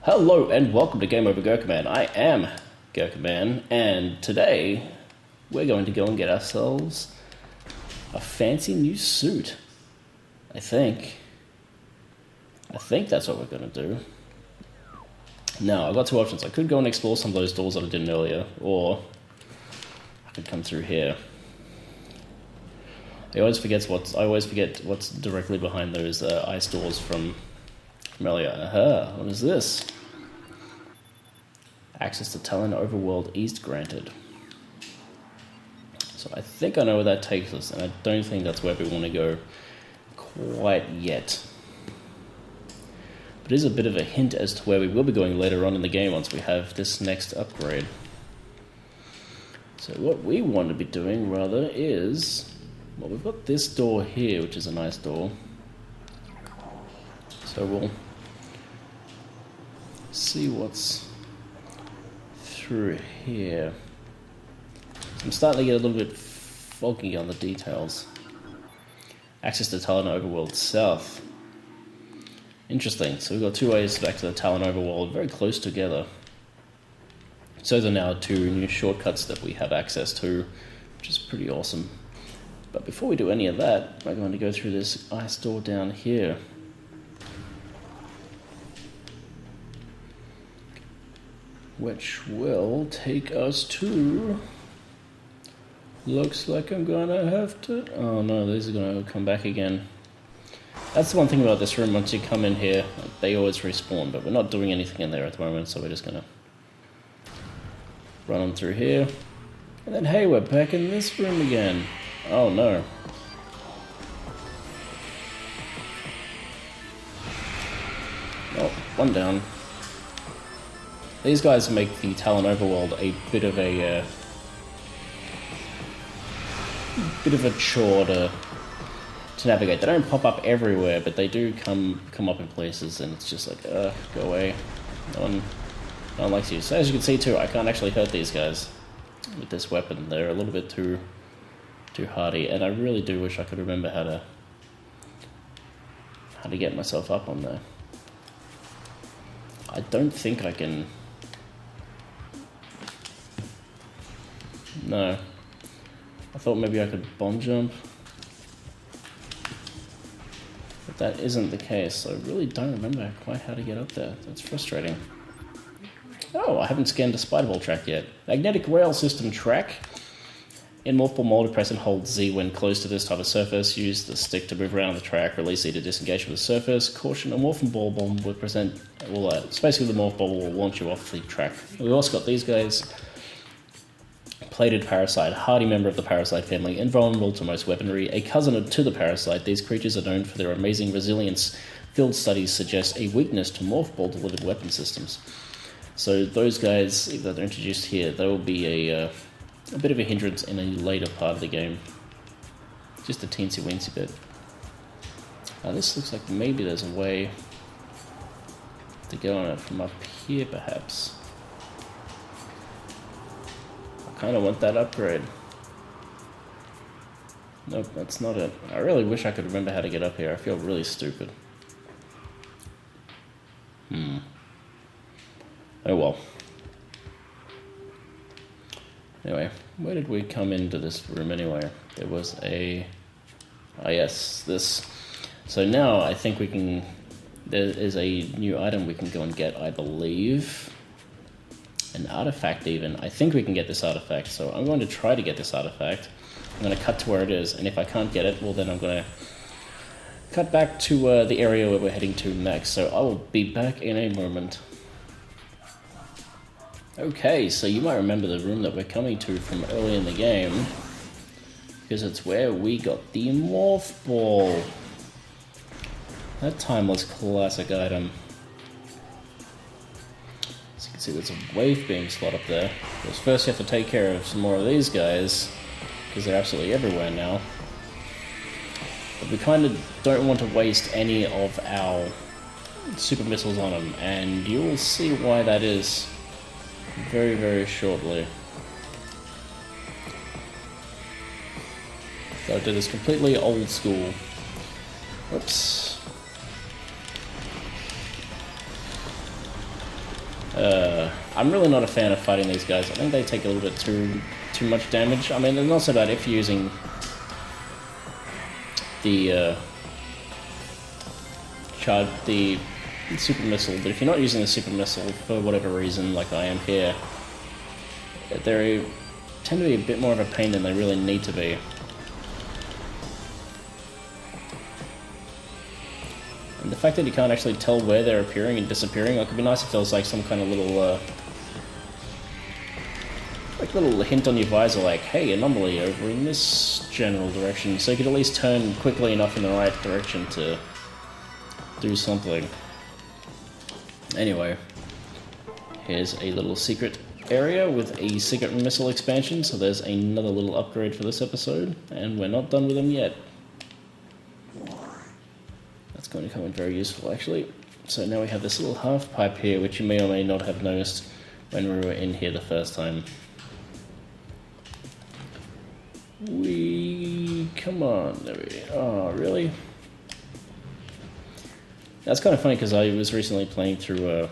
Hello and welcome to Game Over Gerkinman. I am Gerkinman, and today we're going to go and get ourselves a fancy new suit. I think that's what we're going to do. Now, I've got two options. I could go and explore some of those doors that I didn't earlier, or I could come through here. I always forget what's directly behind those ice doors from earlier. Aha, what is this? Access to Talon Overworld East granted. So I think I know where that takes us, and I don't think that's where we want to go quite yet. But it is a bit of a hint as to where we will be going later on in the game once we have this next upgrade. So what we want to be doing, rather, is... well, we've got this door here, which is a nice door. So we'll see what's through here. I'm starting to get a little bit foggy on the details. Access to Talon Overworld South. Interesting. So we've got two ways back to the Talon Overworld, very close together. So there are now two new shortcuts that we have access to, which is pretty awesome. But before we do any of that, we're going to go through this ice door down here. Which will take us to... looks like I'm gonna have to... oh no, these are gonna come back again. That's the one thing about this room, once you come in here, they always respawn, but we're not doing anything in there at the moment, so we're just gonna run on through here. And then hey, we're back in this room again. Oh no. Oh, one down. These guys make the Talon Overworld a bit of a chore to navigate. They don't pop up everywhere, but they do come up in places, and it's just like, go away. No one likes you. So as you can see too, I can't actually hurt these guys with this weapon. They're a little bit too hardy, and I really do wish I could remember how to get myself up on there. I don't think I can. No. I thought maybe I could bomb jump. But that isn't the case, so I really don't remember quite how to get up there. That's frustrating. Oh, I haven't scanned a spider ball track yet. Magnetic rail system track. In Morph Ball, press and hold Z when close to this type of surface. Use the stick to move around the track. Release Z to disengage from the surface. Caution, a Morph Ball bomb will present... well, it's basically the Morph Ball will launch you off the track. We've also got these guys. Plated Parasite, hardy member of the Parasite family, invulnerable to most weaponry, a cousin to the Parasite. These creatures are known for their amazing resilience. Field studies suggest a weakness to Morph Ball delivered weapon systems. So those guys that are introduced here, they will be a bit of a hindrance in a later part of the game. Just a teensy-weensy bit. This looks like maybe there's a way to go on it from up here, perhaps. I kind of want that upgrade. Nope, that's not it. I really wish I could remember how to get up here. I feel really stupid. Oh well. Anyway, where did we come into this room anyway? There was a... ah yes, this. So now I think we can... there is a new item we can go and get, I believe. An artifact even. I think we can get this artifact, so I'm going to try to get this artifact. I'm going to cut to where it is, and if I can't get it, well then I'm going to cut back to the area where we're heading to next. So I will be back in a moment. Okay, so you might remember the room that we're coming to from early in the game, because it's where we got the Morph Ball. That timeless classic item. As you can see, there's a wave beam slot up there. Because first you have to take care of some more of these guys, because they're absolutely everywhere now. But we kind of don't want to waste any of our super missiles on them, and you will see why that is very, very shortly. So I did this completely old school Oops. I'm really not a fan of fighting these guys. I think they take a little bit too much damage. I mean, it's not so bad if you're using the the super missile, but if you're not using the super missile for whatever reason, like I am here, they tend to be a bit more of a pain than they really need to be. And the fact that you can't actually tell where they're appearing and disappearing, like, it'd be nice if there was like some kind of little little hint on your visor, like, hey, anomaly over in this general direction, so you could at least turn quickly enough in the right direction to do something. Anyway, here's a little secret area with a secret missile expansion, so there's another little upgrade for this episode, and we're not done with them yet. That's going to come in very useful, actually. So now we have this little half pipe here, which you may or may not have noticed when we were in here the first time. Come on, there we go. Oh, really? That's kind of funny because I was recently playing through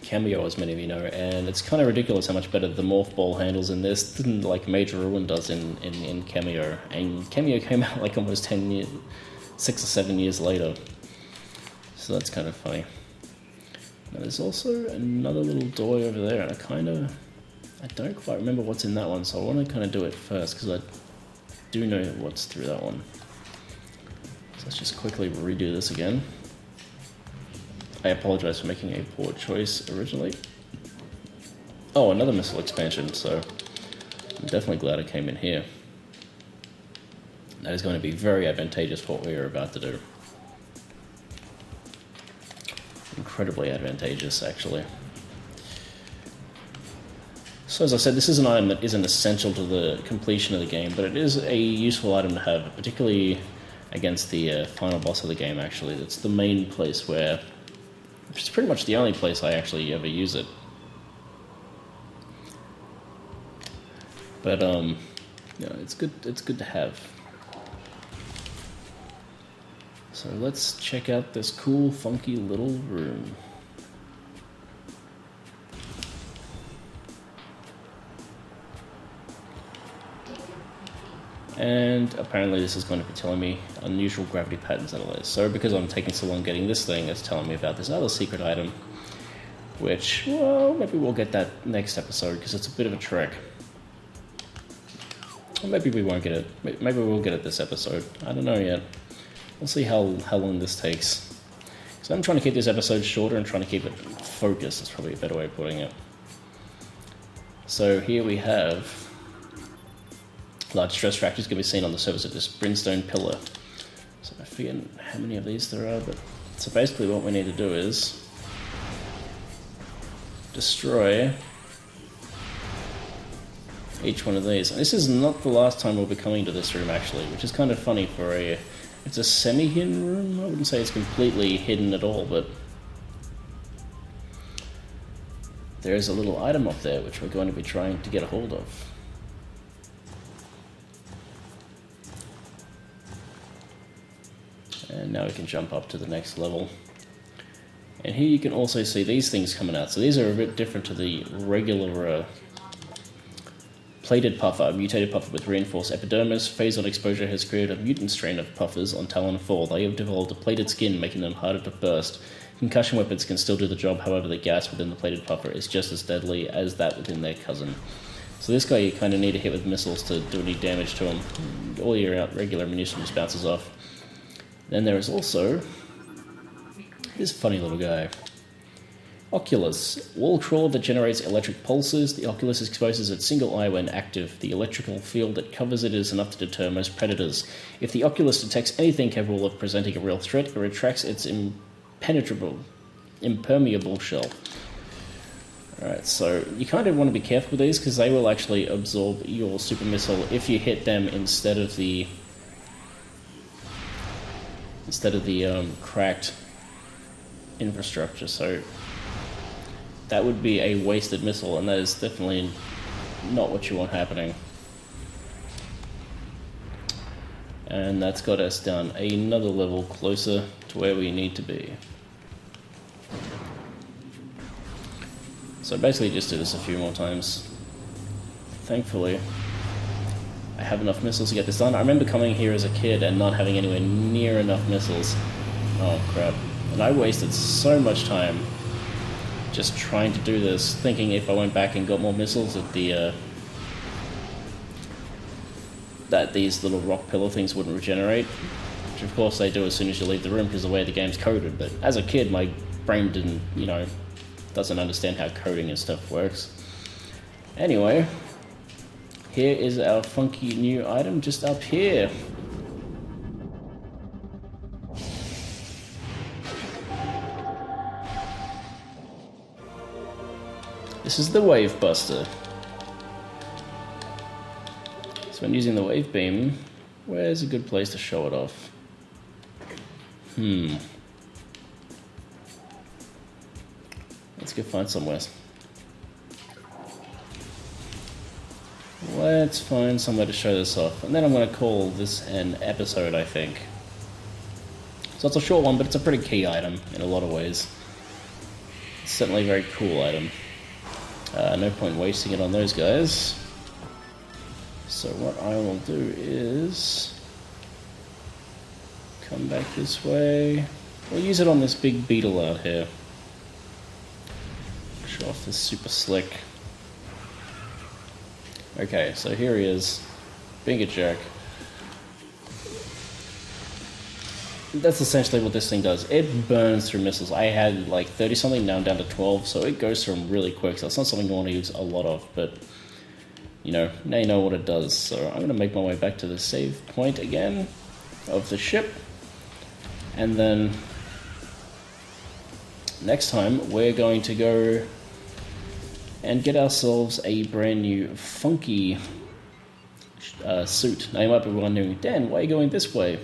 Cameo, as many of you know, and it's kind of ridiculous how much better the Morph Ball handles in this than like Major Ruin does in Cameo. And Cameo came out like almost 10 years, 6 or 7 years later. So that's kind of funny. Now there's also another little door over there, and I don't quite remember what's in that one, so I want to kind of do it first because I do know what's through that one. So let's just quickly redo this again. I apologize for making a poor choice originally. Oh, another missile expansion, so I'm definitely glad I came in here. That is going to be very advantageous for what we are about to do. Incredibly advantageous, actually. So as I said, this is an item that isn't essential to the completion of the game, but it is a useful item to have, particularly against the final boss of the game, actually. It's the main place where... It's pretty much the only place I actually ever use it. But, you know, it's good to have. So let's check out this cool, funky little room. And apparently this is going to be telling me unusual gravity patterns and all this. So because I'm taking so long getting this thing, it's telling me about this other secret item, which, well, maybe we'll get that next episode because it's a bit of a trek. Or maybe we won't get it. Maybe we'll get it this episode. I don't know yet. We'll see how long this takes. So I'm trying to keep this episode shorter and trying to keep it focused. That's probably a better way of putting it. So here we have large stress fractures can be seen on the surface of this brimstone pillar. So I forget how many of these there are, but so basically what we need to do is destroy each one of these. And this is not the last time we'll be coming to this room, actually, which is kind of funny for a... It's a semi-hidden room. I wouldn't say it's completely hidden at all, but there is a little item up there which we're going to be trying to get a hold of. And now we can jump up to the next level. And here you can also see these things coming out. So these are a bit different to the regular plated puffer, a mutated puffer with reinforced epidermis. Phase-on exposure has created a mutant strain of puffers on Talon 4. They have developed a plated skin, making them harder to burst. Concussion weapons can still do the job, however the gas within the plated puffer is just as deadly as that within their cousin. So this guy you kind of need to hit with missiles to do any damage to him. All your regular ammunition just bounces off. Then there is also this funny little guy. Oculus. Wall crawler that generates electric pulses. The oculus exposes its single eye when active. The electrical field that covers it is enough to deter most predators. If the oculus detects anything capable of presenting a real threat, it retracts its impermeable shell. Alright, so you kind of want to be careful with these because they will actually absorb your super missile if you hit them instead of the cracked infrastructure. So that would be a wasted missile, and that is definitely not what you want happening. And that's got us down another level closer to where we need to be. So basically just do this a few more times. Thankfully, I have enough missiles to get this done. I remember coming here as a kid and not having anywhere near enough missiles. Oh crap. And I wasted so much time just trying to do this, thinking if I went back and got more missiles that these little rock pillar things wouldn't regenerate, which of course they do as soon as you leave the room because of the way the game's coded. But as a kid, my brain didn't, doesn't understand how coding and stuff works. Anyway, here is our funky new item just up here. This is the Wave Buster. So when using the wave beam, where's a good place to show it off? Let's go find somewhere. Let's find somewhere to show this off. And then I'm going to call this an episode, I think. So it's a short one, but it's a pretty key item in a lot of ways. It's certainly a very cool item. No point wasting it on those guys. So what I will do is come back this way. We'll use it on this big beetle out here. Show off this super slick. Okay, so here he is. Being a jerk. That's essentially what this thing does. It burns through missiles. I had like 30 something, now I'm down to 12, so it goes through them really quick. So it's not something you want to use a lot of, but now you know what it does. So I'm going to make my way back to the save point again of the ship. And then next time we're going to go and get ourselves a brand new funky suit. Now you might be wondering, Dan, why are you going this way?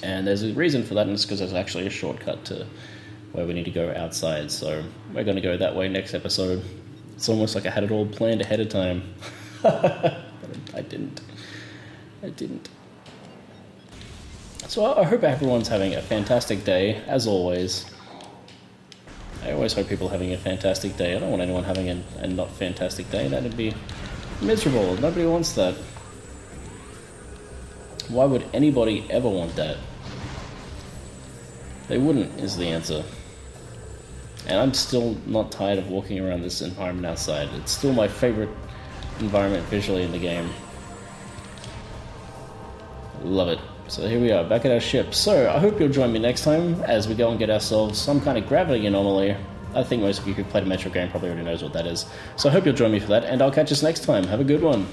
And there's a reason for that, and it's because there's actually a shortcut to where we need to go outside. So we're going to go that way next episode. It's almost like I had it all planned ahead of time. But I didn't. So I hope everyone's having a fantastic day, as always. I always hope people are having a fantastic day. I don't want anyone having a not fantastic day. That'd be miserable. Nobody wants that. Why would anybody ever want that? They wouldn't, is the answer. And I'm still not tired of walking around this environment outside. It's still my favorite environment visually in the game. Love it. So here we are, back at our ship. So I hope you'll join me next time as we go and get ourselves some kind of gravity anomaly. I think most of you who played a Metroid game probably already knows what that is. So I hope you'll join me for that, and I'll catch us next time. Have a good one.